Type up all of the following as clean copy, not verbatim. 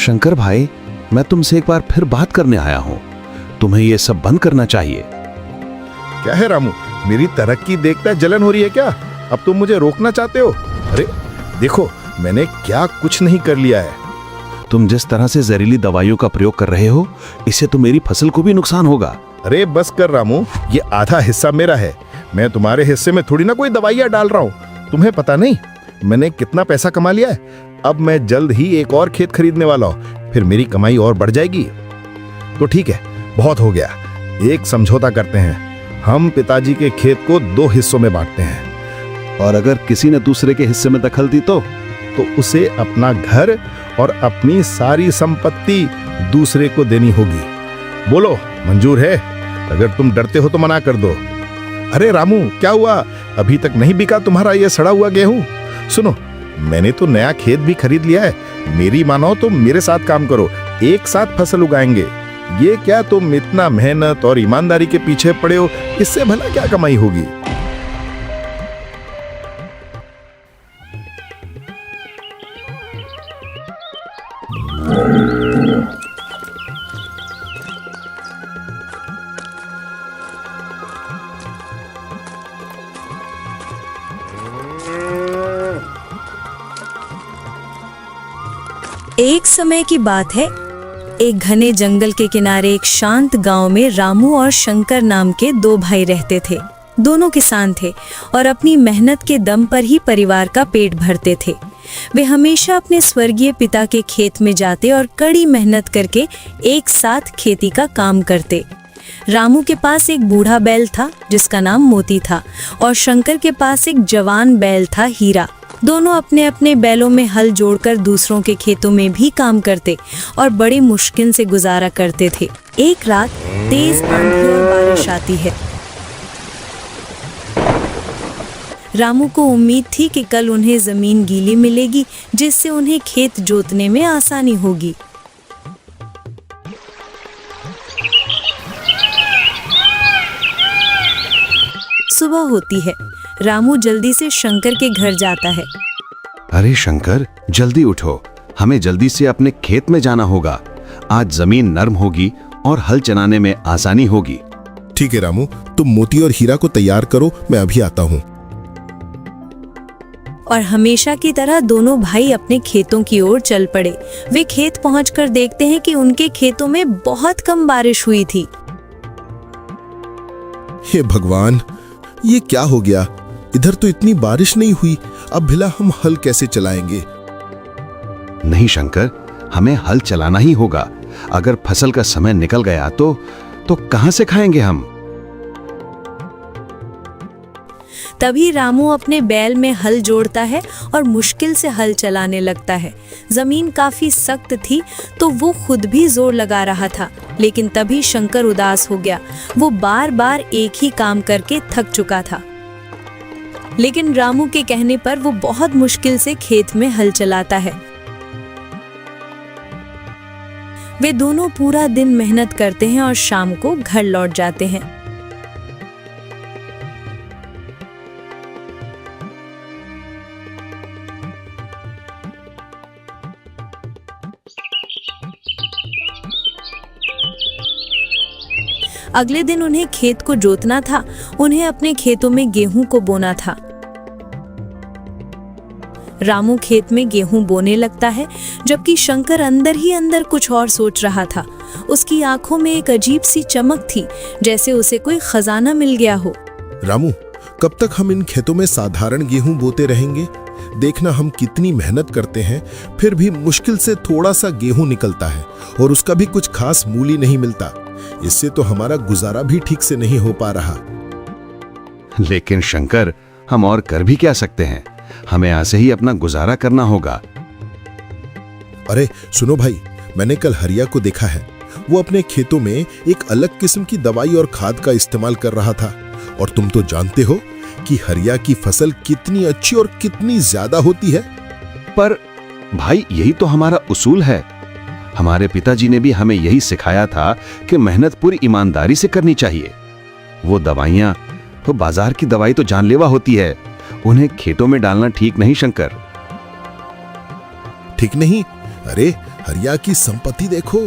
शंकर भाई, मैं तुमसे एक बार फिर बात करने आया हूँ। तुम्हें ये सब बंद करना चाहिए। क्या है रामू, मेरी तरक्की देखता जलन हो रही है क्या? अब तुम मुझे रोकना चाहते हो? अरे देखो, मैंने क्या कुछ नहीं कर लिया है। तुम जिस तरह से जहरीली दवाइयों का प्रयोग कर रहे हो, इससे तो मेरी फसल को भी नुकसान होगा। अरे बस कर रामू, ये आधा हिस्सा मेरा है। मैं तुम्हारे हिस्से में थोड़ी ना कोई दवाइयां डाल रहा हूँ। तुम्हें पता नहीं मैंने कितना पैसा कमा लिया है। अब मैं जल्द ही एक और खेत खरीदने वाला हूँ, फिर मेरी कमाई और बढ़ जाएगी। तो ठीक है, बहुत हो गया। एक समझौता करते हैं, हम पिताजी के खेत को 2 हिस्सों में बांटते हैं। और अगर किसी ने दूसरे के हिस्से में दखल दी तो उसे अपना घर और अपनी सारी संपत्ति दूसरे को देनी होगी। बोलो, मंजूर है? अगर तुम डरते हो तो मना कर दो। अरे रामू, क्या हुआ? अभी तक नहीं बिका तुम्हारा ये सड़ा हुआ गेहूं? सुनो, मैंने तो नया खेत भी खरीद लिया है। मेरी मानो तो मेरे साथ काम करो, एक साथ फसल उगाएंगे। ये क्या तुम इतना मेहनत और ईमानदारी के पीछे पड़े हो? इससे भला क्या कमाई होगी? एक समय की बात है। एक घने जंगल के किनारे एक शांत गांव में रामू और शंकर नाम के 2 भाई रहते थे। दोनों किसान थे और अपनी मेहनत के दम पर ही परिवार का पेट भरते थे। वे हमेशा अपने स्वर्गीय पिता के खेत में जाते और कड़ी मेहनत करके एक साथ खेती का काम करते। रामू के पास एक बूढ़ा बैल था जिसका नाम मोती था, और शंकर के पास एक जवान बैल था, हीरा। दोनों अपने अपने बैलों में हल जोड़कर दूसरों के खेतों में भी काम करते और बड़ी मुश्किल से गुजारा करते थे। एक रात तेज आंधी और बारिश आती है। रामू को उम्मीद थी कि कल उन्हें जमीन गीली मिलेगी, जिससे उन्हें खेत जोतने में आसानी होगी। सुबह होती है। रामू जल्दी से शंकर के घर जाता है। अरे शंकर, जल्दी उठो, हमें जल्दी से अपने खेत में जाना होगा। आज जमीन नरम होगी और हल चलाने में आसानी होगी। ठीक है रामू, तुम मोती और हीरा को तैयार करो, मैं अभी आता हूँ। और हमेशा की तरह दोनों भाई अपने खेतों की ओर चल पड़े। वे खेत पहुंचकर देखते हैं कि उनके खेतों में बहुत कम बारिश हुई थी। हे भगवान, ये क्या हो गया? इधर तो इतनी बारिश नहीं हुई, अब भला हम हल कैसे चलाएंगे? नहीं शंकर, हमें हल चलाना ही होगा। अगर फसल का समय निकल गया तो कहां से खाएंगे हम? तभी रामू अपने बैल में हल जोड़ता है और मुश्किल से हल चलाने लगता है। जमीन काफी सख्त थी तो वो खुद भी जोर लगा रहा था, लेकिन तभी शंकर उदास हो गया। वो बार बार एक ही काम करके थक चुका था, लेकिन रामू के कहने पर वो बहुत मुश्किल से खेत में हल चलाता है। वे दोनों पूरा दिन मेहनत करते हैं और शाम को घर लौट जाते हैं। अगले दिन उन्हें खेत को जोतना था। उन्हें अपने खेतों में गेहूं को बोना था। रामू खेत में गेहूं बोने लगता है, जबकि शंकर अंदर ही अंदर कुछ और सोच रहा था। उसकी आंखों में एक अजीब सी चमक थी, जैसे उसे कोई खजाना मिल गया हो। रामू, कब तक हम इन खेतों में साधारण गेहूं बोते रहेंगे? देखना, हम कितनी मेहनत करते हैं, फिर भी मुश्किल से थोड़ा सा गेहूं निकलता है और उसका भी कुछ खास मूल्य ही नहीं मिलता। इससे तो हमारा गुजारा भी ठीक से नहीं हो पा रहा। लेकिन शंकर, हम और कर भी क्या सकते हैं? हमें ऐसे ही अपना गुजारा करना होगा। अरे सुनो भाई, मैंने कल हरिया को देखा है। वो अपने खेतों में एक अलग किस्म की दवाई और खाद का इस्तेमाल कर रहा था। और तुम तो जानते हो कि हरिया की फसल कितनी अच्छी और कितनी ज्यादा होती है। पर भाई, यही तो हमारा उसूल है। हमारे पिताजी ने भी हमें यही सिखाया था कि मेहनत पूरी ईमानदारी से करनी चाहिए। वो दवाइयां, वो बाजार की दवाई तो जानलेवा होती है, उन्हें खेतों में डालना ठीक नहीं शंकर। ठीक नहीं? अरे हरिया की संपत्ति देखो।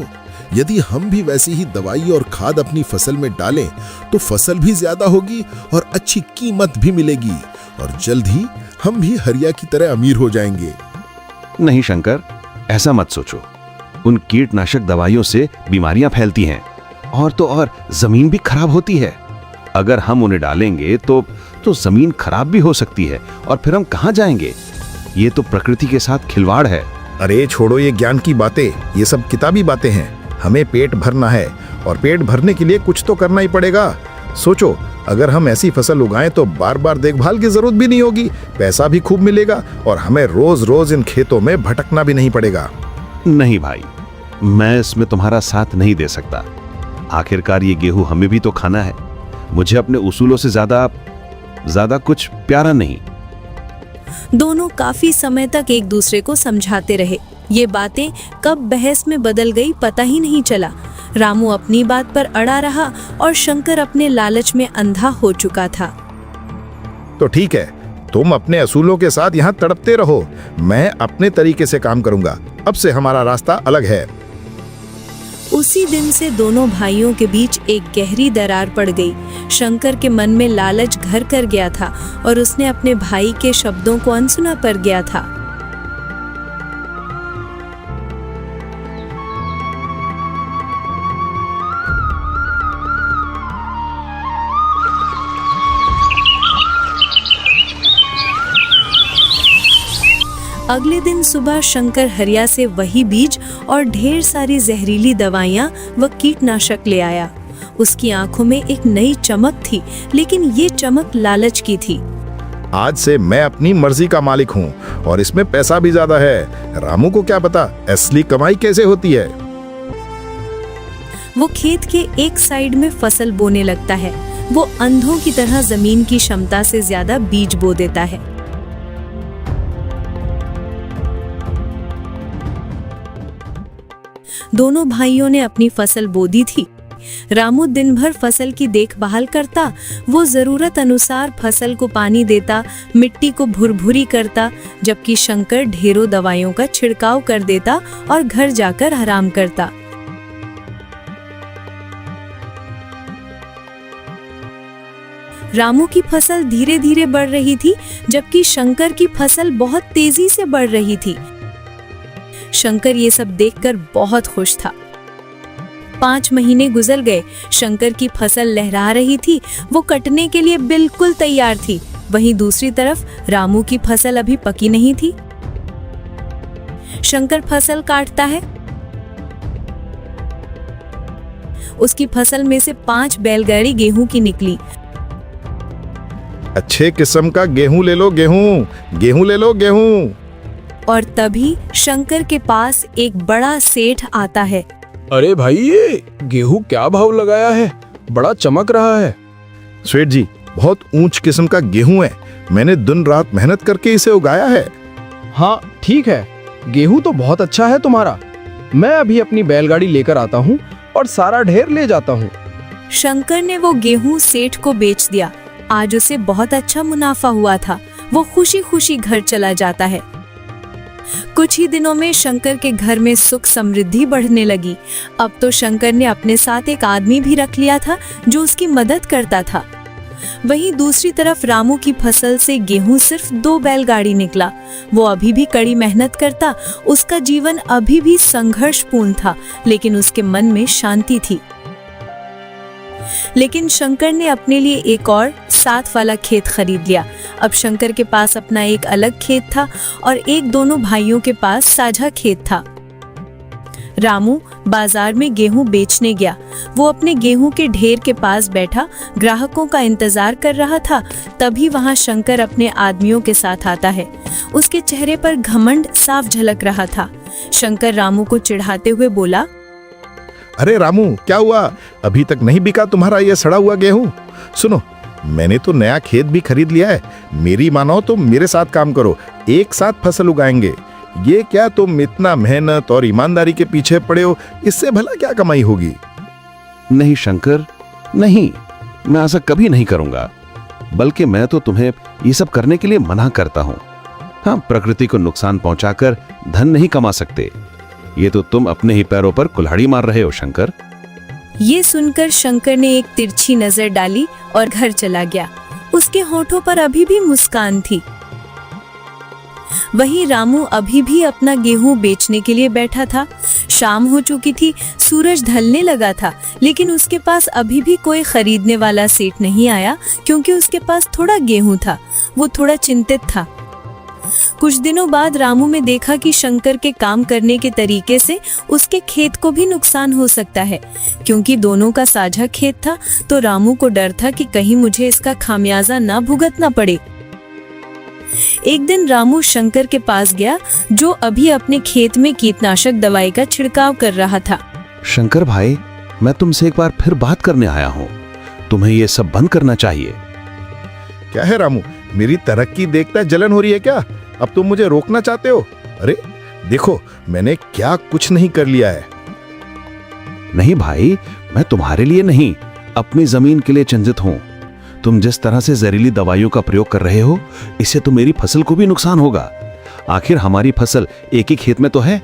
यदि हम भी वैसी ही दवाई और खाद अपनी फसल में डालें तो फसल भी ज्यादा होगी और अच्छी कीमत भी मिलेगी और जल्द ही हम भी हरिया की तरह अमीर हो जाएंगे। नहीं शंकर, ऐसा मत सोचो। उन कीटनाशक दवाइयों से बीमारियां फैलती हैं और तो और जमीन भी खराब होती है। अगर हम उन्हें डालेंगे तो जमीन खराब भी हो सकती है और फिर हम कहां जाएंगे? ये तो प्रकृति के साथ खिलवाड़ है। अरे छोड़ो ये ज्ञान की बातें, ये सब किताबी बातें हैं। हमें पेट भरना है और पेट भरने के लिए कुछ तो करना ही पड़ेगा। सोचो, अगर हम ऐसी फसल उगाएं तो बार बार देखभाल की जरूरत भी नहीं होगी, पैसा भी खूब मिलेगा और हमें रोज रोज इन खेतों में भटकना भी नहीं पड़ेगा। नहीं भाई, मैं इसमें तुम्हारा साथ नहीं दे सकता। आखिरकार ये गेहूं हमें भी तो खाना है। मुझे अपने उसूलों से ज्यादा कुछ प्यारा नहीं। दोनों काफी समय तक एक दूसरे को समझाते रहे। ये बातें कब बहस में बदल गई पता ही नहीं चला। रामू अपनी बात पर अड़ा रहा और शंकर अपने लालच में अंधा हो चुका था। तो ठीक है, तुम अपने असूलों के साथ यहाँ तड़पते रहो, मैं अपने तरीके से काम करूंगा। अब से हमारा रास्ता अलग है। उसी दिन से दोनों भाइयों के बीच एक गहरी दरार पड़ गई। शंकर के मन में लालच घर कर गया था और उसने अपने भाई के शब्दों को अनसुना कर गया था। अगले दिन सुबह शंकर हरिया से वही बीज और ढेर सारी जहरीली दवाइयाँ व कीटनाशक ले आया। उसकी आंखों में एक नई चमक थी, लेकिन ये चमक लालच की थी। आज से मैं अपनी मर्जी का मालिक हूँ और इसमें पैसा भी ज्यादा है। रामू को क्या पता असली कमाई कैसे होती है। वो खेत के एक साइड में फसल बोने लगता है। वो अंधों की तरह जमीन की क्षमता से ज्यादा बीज बो देता है। दोनों भाइयों ने अपनी फसल बो दी थी। रामू दिन भर फसल की देखभाल करता। वो जरूरत अनुसार फसल को पानी देता, मिट्टी को भुरभुरी करता, जबकि शंकर ढेरों दवाइयों का छिड़काव कर देता और घर जाकर आराम करता। रामू की फसल धीरे धीरे बढ़ रही थी, जबकि शंकर की फसल बहुत तेजी से बढ़ रही थी। शंकर ये सब देखकर बहुत खुश था। 5 महीने गुजर गए। शंकर की फसल लहरा रही थी, वो कटने के लिए बिल्कुल तैयार थी। वहीं दूसरी तरफ रामू की फसल अभी पकी नहीं थी। शंकर फसल काटता है। उसकी फसल में से 5 बैलगाड़ी गेहूं की निकली। अच्छे किस्म का गेहूं ले लो, गेहूं ले लो, गेहूं। और तभी शंकर के पास एक बड़ा सेठ आता है। अरे भाई, ये गेहूं क्या भाव लगाया है? बड़ा चमक रहा है। सेठ जी, बहुत ऊंच किस्म का गेहूं है। मैंने दिन रात मेहनत करके इसे उगाया है। हाँ ठीक है, गेहूं तो बहुत अच्छा है तुम्हारा। मैं अभी अपनी बैलगाड़ी लेकर आता हूँ और सारा ढेर ले जाता हूँ। शंकर ने वो गेहूं सेठ को बेच दिया। आज उसे बहुत अच्छा मुनाफा हुआ था। वो खुशी खुशी घर चला जाता है। कुछ ही दिनों में शंकर के घर में सुख समृद्धि बढ़ने लगी। अब तो शंकर ने अपने साथ एक आदमी भी रख लिया था जो उसकी मदद करता था। वहीं दूसरी तरफ रामू की फसल से गेहूं सिर्फ 2 बैलगाड़ी निकला। वो अभी भी कड़ी मेहनत करता। उसका जीवन अभी भी संघर्षपूर्ण था, लेकिन उसके मन में शांति थी। लेकिन शंकर ने अपने लिए एक और साथ वाला खेत खरीद लिया। अब शंकर के पास अपना एक अलग खेत था और एक दोनों भाइयों के पास साझा खेत था। रामू बाजार में गेहूं बेचने गया। वो अपने गेहूं के ढेर के पास बैठा ग्राहकों का इंतजार कर रहा था। तभी वहां शंकर अपने आदमियों के साथ आता है। उसके चेहरे पर घमंड साफ झलक रहा था। शंकर रामू को चिढ़ाते हुए बोला, अरे रामू, क्या हुआ? अभी तक नहीं बिका तुम्हारा ये सड़ा हुआ गेहूं? सुनो, मैंने तो नया खेत भी खरीद लिया है। मेरी मानो तो मेरे साथ काम करो, एक साथ फसल उगाएंगे। ये क्या तुम इतना मेहनत और ईमानदारी के पीछे पड़े हो? इससे भला क्या कमाई होगी? नहीं शंकर, नहीं, मैं ऐसा कभी नहीं करूंगा। बल्कि मैं तो तुम्हें ये सब करने के लिए मना करता हूं। हाँ, प्रकृति को नुकसान पहुंचाकर धन नहीं कमा सकते। ये तो तुम अपने ही पैरों पर कुल्हाड़ी मार रहे हो शंकर। ये सुनकर शंकर ने एक तिरछी नजर डाली और घर चला गया। उसके होठों पर अभी भी मुस्कान थी। वहीं रामू अभी भी अपना गेहूं बेचने के लिए बैठा था। शाम हो चुकी थी, सूरज ढलने लगा था, लेकिन उसके पास अभी भी कोई खरीदने वाला सेठ नहीं आया, क्योंकि उसके पास थोड़ा गेहूं था। वो थोड़ा चिंतित था। कुछ दिनों बाद रामू ने देखा कि शंकर के काम करने के तरीके से उसके खेत को भी नुकसान हो सकता है। क्योंकि दोनों का साझा खेत था, तो रामू को डर था कि कहीं मुझे इसका खामियाजा ना भुगतना पड़े। एक दिन रामू शंकर के पास गया, जो अभी अपने खेत में कीटनाशक दवाई का छिड़काव कर रहा था। शंकर भाई, मैं तुमसे एक बार फिर बात करने आया हूँ। तुम्हें ये सब बंद करना चाहिए। क्या है रामू, मेरी तरक्की देखता जलन हो रही है क्या? अब तुम मुझे रोकना चाहते हो? अरे देखो, मैंने क्या कुछ नहीं कर लिया है। नहीं भाई, मैं तुम्हारे लिए नहीं, अपनी जमीन के लिए चिंतित हूँ। तुम जिस तरह से जहरीली दवाइयों का प्रयोग कर रहे हो, इससे तो मेरी फसल को भी नुकसान होगा। आखिर हमारी फसल एक ही खेत में तो है,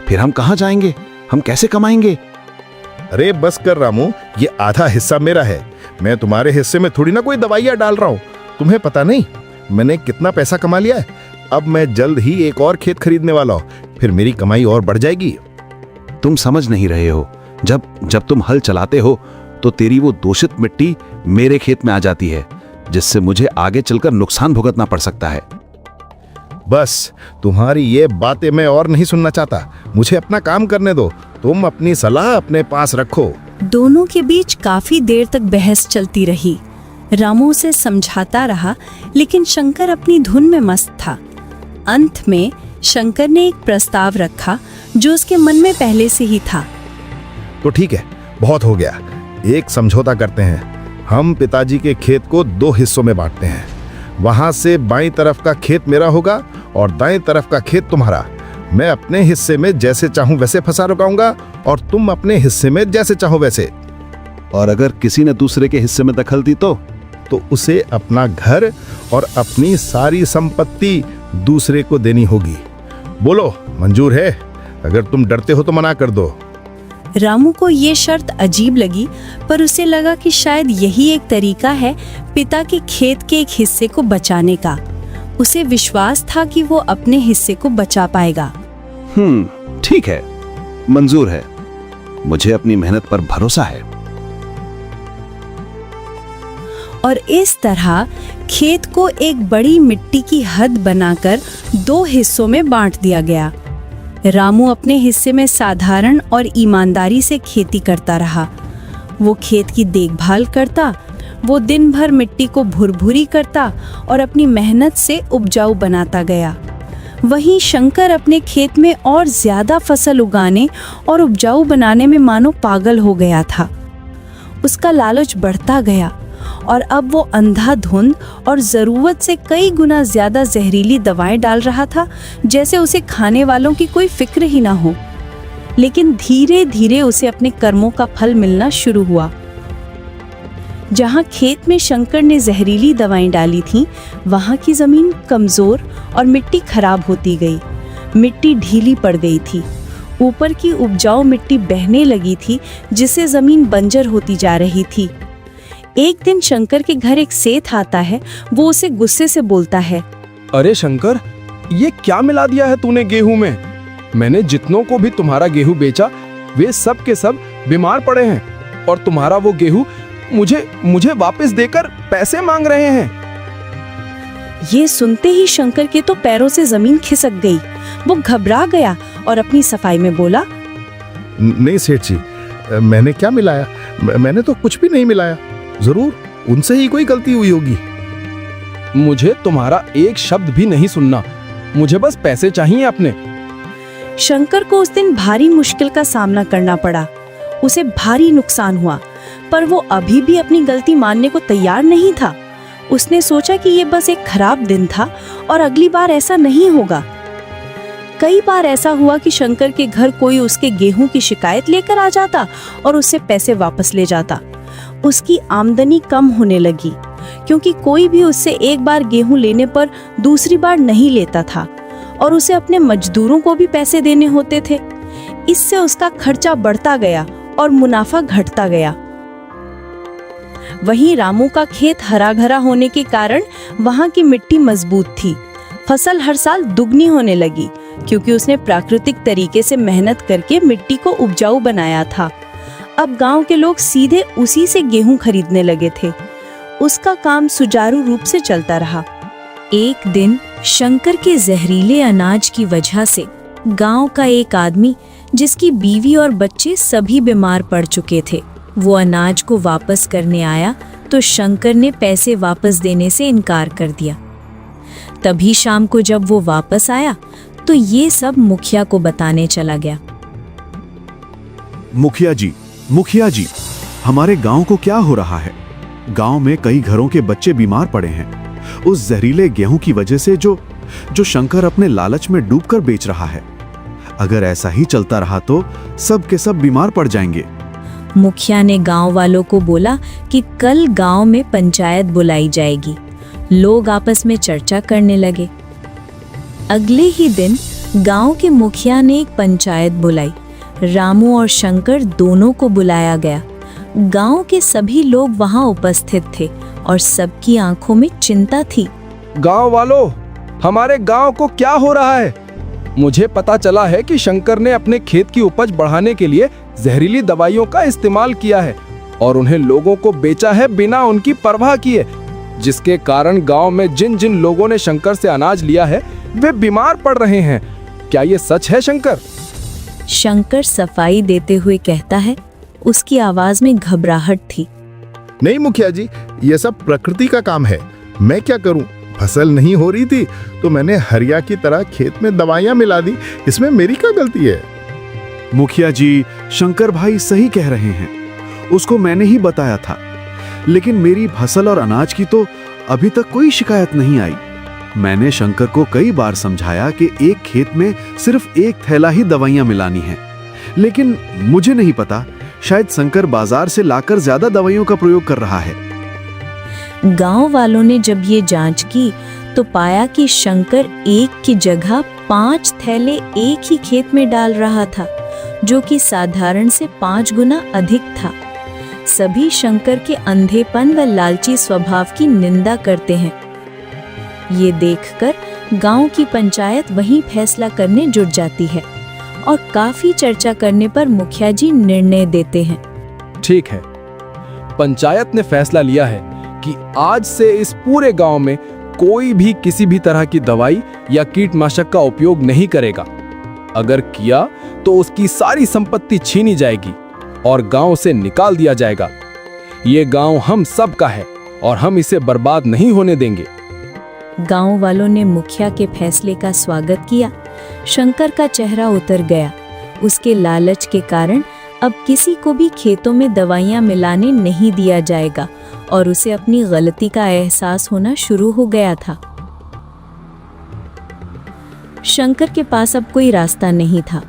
फिर हम कहाँ जाएंगे? हम कैसे कमाएंगे? अरे बस कर रामू, ये आधा हिस्सा मेरा है। मैं तुम्हारे हिस्से में थोड़ी ना कोई दवाइयाँ डाल रहा हूँ। तुम्हें पता नहीं मैंने कितना पैसा कमा लिया है? अब मैं जल्द ही एक और खेत खरीदने वाला हूँ, फिर मेरी कमाई और बढ़ जाएगी। तुम समझ नहीं रहे हो। जब तुम हल चलाते हो तो तेरी वो दूषित मिट्टी मेरे खेत में आ जाती है, जिससे मुझे आगे चलकर नुकसान भुगतना पड़ सकता है। बस तुम्हारी ये बातें मैं और नहीं सुनना चाहता। मुझे अपना काम करने दो। तुम अपनी सलाह अपने पास रखो। दोनों के बीच काफी देर तक बहस चलती रही। रामू उसे समझाता रहा, लेकिन शंकर अपनी धुन में मस्त था। अंत में शंकर ने एक प्रस्ताव रखा, जो उसके मन में पहले से ही था। तो ठीक है, बहुत हो गया। एक समझौता करते हैं। हम पिताजी के खेत को 2 हिस्सों में बांटते हैं। वहां से बाईं तरफ का खेत मेरा होगा और दाएं तरफ का खेत तुम्हारा। मैं अपने हिस्से में जैसे चाहूं वैसे फसल उगाऊंगा और तुम अपने हिस्से में जैसे चाहो वैसे। और अगर किसी ने दूसरे के हिस्से में दखल दी तो उसे अपना घर और अपनी सारी संपत्ति दूसरे को देनी होगी। बोलो, मंजूर है? अगर तुम डरते हो तो मना कर दो। रामू को ये शर्त अजीब लगी, पर उसे लगा कि शायद यही एक तरीका है पिता के खेत के एक हिस्से को बचाने का। उसे विश्वास था कि वो अपने हिस्से को बचा पाएगा। ठीक है, मंजूर है। मुझे अपनी मेहनत पर भरोसा है। और इस तरह खेत को एक बड़ी मिट्टी की हद बनाकर 2 हिस्सों में बांट दिया गया। रामू अपने हिस्से में साधारण और ईमानदारी से खेती करता रहा। वो खेत की देखभाल करता, वो दिन भर मिट्टी को भुरभुरी करता और अपनी मेहनत से उपजाऊ बनाता गया। वहीं शंकर अपने खेत में और ज्यादा फसल उगाने और उपजाऊ बनाने में मानो पागल हो गया था। उसका लालच बढ़ता गया और अब वो अंधाधुंध और जरूरत से कई गुना ज्यादा जहरीली दवाएं डाल रहा था, जैसे उसे खाने वालों की कोई फिक्र ही ना हो। लेकिन धीरे धीरे उसे अपने कर्मों का फल मिलना शुरू हुआ। जहां खेत में शंकर ने जहरीली दवाएं डाली थीं, वहां की जमीन कमजोर और मिट्टी खराब होती गई। मिट्टी ढीली पड़ गई थी। ऊपर की उपजाऊ मिट्टी बहने लगी थी, जिससे जमीन बंजर होती जा रही थी। एक दिन शंकर के घर एक सेठ आता है। वो उसे गुस्से से बोलता है, अरे शंकर, ये क्या मिला दिया है तूने गेहूं में? मैंने जितनों को भी तुम्हारा गेहूं बेचा, वे सब के सब बीमार पड़े हैं और तुम्हारा वो गेहूं मुझे वापस देकर पैसे मांग रहे हैं। ये सुनते ही शंकर के तो पैरों से जमीन खिसक गई। वो घबरा गया और अपनी सफाई में बोला, नहीं सेठ जी, मैंने क्या मिलाया? मैंने तो कुछ भी नहीं मिलाया। जरूर उनसे ही कोई गलती हुई होगी। मुझे तुम्हारा एक शब्द भी नहीं सुनना। मुझे बस पैसे चाहिए अपने। शंकर को उस दिन भारी मुश्किल का सामना करना पड़ा। उसे भारी नुकसान हुआ, पर वो अभी भी अपनी गलती मानने को तैयार नहीं था। उसने सोचा कि ये बस एक खराब दिन था और अगली बार ऐसा नहीं होगा। कई बार ऐसा हुआ कि शंकर के घर कोई उसके गेहूं की शिकायत लेकर आ जाता और उससे पैसे वापस ले जाता। उसकी आमदनी कम होने लगी, क्योंकि कोई भी उससे एक बार गेहूं लेने पर दूसरी बार नहीं लेता था और उसे अपने मजदूरों को भी पैसे देने होते थे। इससे उसका खर्चा बढ़ता गया और मुनाफा घटता गया। वहीं रामू का खेत हरा भरा होने के कारण वहां की मिट्टी मजबूत थी। फसल हर साल दुगनी होने लगी क्योंकि उसने प्राकृतिक तरीके से मेहनत करके मिट्टी को उपजाऊ बनाया था। अब गांव के लोग सीधे उसी से गेहूं खरीदने लगे थे। उसका काम सुचारू रूप से चलता रहा। एक दिन शंकर के जहरीले अनाज की वजह से गांव का एक आदमी, जिसकी बीवी और बच्चे सभी बीमार पड़ चुके थे, वो अनाज को वापस करने आया तो शंकर ने पैसे वापस देने से इनकार कर दिया। तभी शाम को जब वो वापस आया तो ये सब मुखिया को बताने चला गया। मुखिया जी, हमारे गांव को क्या हो रहा है? गांव में कई घरों के बच्चे बीमार पड़े हैं उस जहरीले गेहूं की वजह से जो शंकर अपने लालच में डूबकर बेच रहा है। अगर ऐसा ही चलता रहा तो सब के सब बीमार पड़ जाएंगे। मुखिया ने गांव वालों को बोला कि कल गांव में पंचायत बुलाई जाएगी। लोग आपस में चर्चा करने लगे। अगले ही दिन गांव के मुखिया ने एक पंचायत बुलाई। रामू और शंकर दोनों को बुलाया गया। गांव के सभी लोग वहां उपस्थित थे और सबकी आंखों में चिंता थी। गांव वालों, हमारे गांव को क्या हो रहा है? मुझे पता चला है कि शंकर ने अपने खेत की उपज बढ़ाने के लिए जहरीली दवाइयों का इस्तेमाल किया है और उन्हें लोगों को बेचा है बिना उनकी परवाह किए, जिसके कारण गांव में जिन जिन लोगों ने शंकर से अनाज लिया है वे बीमार पड़ रहे हैं। क्या ये सच है शंकर? शंकर सफाई देते हुए कहता है। उसकी आवाज में घबराहट थी। नहीं मुखिया जी, ये सब प्रकृति का काम है। मैं क्या करूं? फसल नहीं हो रही थी तो मैंने हरिया की तरह खेत में दवाइयां मिला दी। इसमें मेरी क्या गलती है? मुखिया जी, शंकर भाई सही कह रहे हैं। उसको मैंने ही बताया था, लेकिन मेरी फसल और अनाज की तो अभी तक कोई शिकायत नहीं आई। मैंने शंकर को कई बार समझाया कि एक खेत में सिर्फ एक थैला ही दवाइयां मिलानी है, लेकिन मुझे नहीं पता, शायद शंकर बाजार से लाकर ज्यादा दवाइयों का प्रयोग कर रहा है। गांव वालों ने जब ये जांच की तो पाया कि शंकर एक की जगह 5 थैले एक ही खेत में डाल रहा था, जो कि साधारण से 5 गुना अधिक था। सभी शंकर के अंधेपन व लालची स्वभाव की निंदा करते हैं। ये देखकर गांव की पंचायत वहीं फैसला करने जुट जाती है और काफी चर्चा करने पर मुखिया जी निर्णय देते हैं। ठीक है, पंचायत ने फैसला लिया है कि आज से इस पूरे गांव में कोई भी किसी भी तरह की दवाई या कीटनाशक का उपयोग नहीं करेगा। अगर किया तो उसकी सारी संपत्ति छीनी जाएगी और गांव से निकाल दिया जाएगा। ये गांव हम सब का है और हम इसे बर्बाद नहीं होने देंगे। गांव वालों ने मुखिया के फैसले का स्वागत किया। शंकर का चेहरा उतर गया। उसके लालच के कारण अब किसी को भी खेतों में दवाइयां मिलाने नहीं दिया जाएगा और उसे अपनी गलती का एहसास होना शुरू हो गया था। शंकर के पास अब कोई रास्ता नहीं था।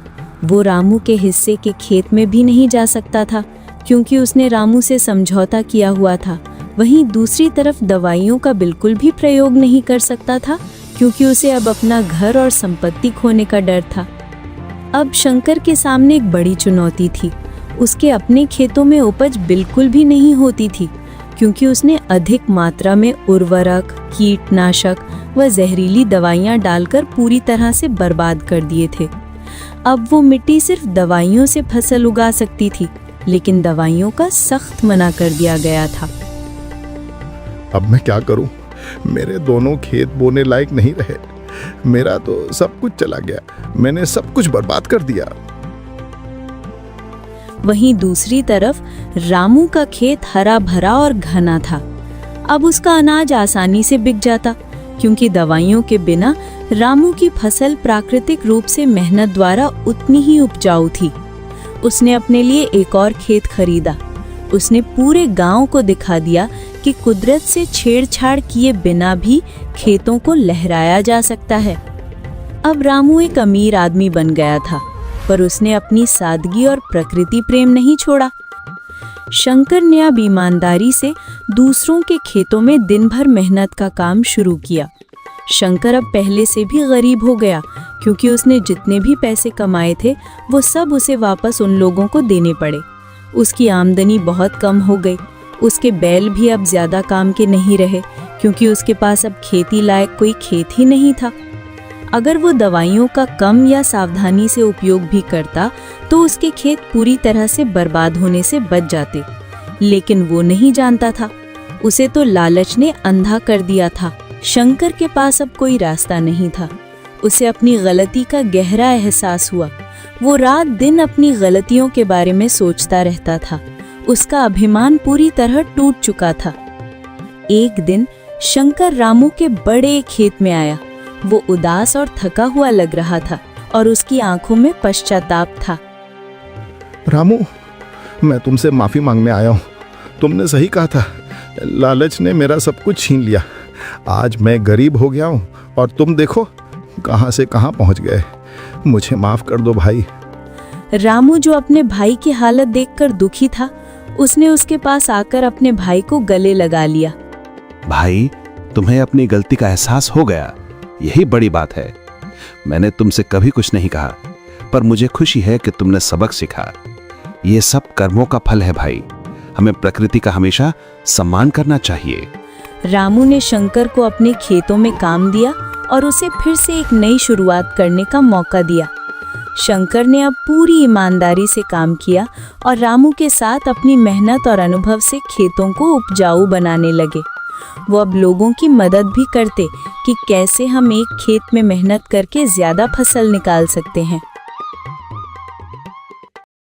वो रामू के हिस्से के खेत में भी नहीं जा सकता था क्योंकि उसने रामू से समझौता किया हुआ था। वहीं दूसरी तरफ दवाइयों का बिल्कुल भी प्रयोग नहीं कर सकता था क्योंकि उसे अब अपना घर और संपत्ति खोने का डर था। अब शंकर के सामने एक बड़ी चुनौती थी। उसके अपने खेतों में उपज बिल्कुल भी नहीं होती थी क्योंकि उसने अधिक मात्रा में उर्वरक, कीटनाशक व जहरीली दवाइयां डालकर पूरी तरह से बर्बाद कर दिए थे। अब वो मिट्टी सिर्फ दवाइयों से फसल उगा सकती थी, लेकिन दवाइयों का सख्त मना कर दिया गया था। अब मैं क्या करूं? मेरे दोनों खेत बोने लायक नहीं रहे। मेरा तो सब कुछ चला गया। मैंने सब कुछ बर्बाद कर दिया। वहीं दूसरी तरफ रामू का खेत हरा भरा और घना था। अब उसका अनाज आसानी से बिक जाता क्योंकि दवाइयों के बिना रामू की फसल प्राकृतिक रूप से मेहनत द्वारा उतनी ही उपजाऊ थी। उसने अपने लिए एक और खेत खरीदा। उसने पूरे गांव को दिखा दिया कि कुदरत से छेड़छाड़ किए बिना भी खेतों को लहराया जा सकता है। अब रामू एक अमीर आदमी बन गया था, पर उसने अपनी सादगी और प्रकृति प्रेम नहीं छोड़ा। शंकर ने अब ईमानदारी से दूसरों के खेतों में दिन भर मेहनत का काम शुरू किया। शंकर अब पहले से भी गरीब हो गया क्योंकि उसने जितने भी पैसे कमाए थे वो सब उसे वापस उन लोगों को देने पड़े। उसकी आमदनी बहुत कम हो गई। उसके बैल भी अब ज्यादा काम के नहीं रहे, क्योंकि उसके पास अब खेती लायक कोई खेत ही नहीं था। अगर वो दवाइयों का कम या सावधानी से उपयोग भी करता तो उसके खेत पूरी तरह से बर्बाद होने से बच जाते, लेकिन वो नहीं जानता था। उसे तो लालच ने अंधा कर दिया था। शंकर के पास अब कोई रास्ता नहीं था। उसे अपनी गलती का गहरा एहसास हुआ। वो रात दिन अपनी गलतियों के बारे में सोचता रहता था। उसका अभिमान पूरी तरह टूट चुका था। एक दिन शंकर रामू के बड़े खेत में आया। वो उदास और थका हुआ लग रहा था और उसकी आंखों में पश्चाताप था। रामू, मैं तुमसे माफी मांगने आया हूँ। तुमने सही कहा था, लालच ने मेरा सब कुछ छीन लिया। आज मैं गरीब हो गया हूँ और तुम देखो कहाँ से कहाँ पहुँच गए। मुझे माफ कर दो भाई। रामू, जो अपने भाई की हालत देखकर दुखी था, उसने उसके पास आकर अपने भाई को गले लगा लिया। भाई, तुम्हें अपनी गलती का एहसास हो गया, यही बड़ी बात है। मैंने तुमसे कभी कुछ नहीं कहा, पर मुझे खुशी है कि तुमने सबक सीखा। ये सब कर्मों का फल है भाई। हमें प्रकृति का हमेशा सम्मान करना चाहिए। रामू ने शंकर को अपने खेतों में काम दिया और उसे फिर से एक नई शुरुआत करने का मौका दिया। शंकर ने अब पूरी ईमानदारी से काम किया और रामू के साथ अपनी मेहनत और अनुभव से खेतों को उपजाऊ बनाने लगे। वो अब लोगों की मदद भी करते कि कैसे हम एक खेत में मेहनत करके ज्यादा फसल निकाल सकते हैं।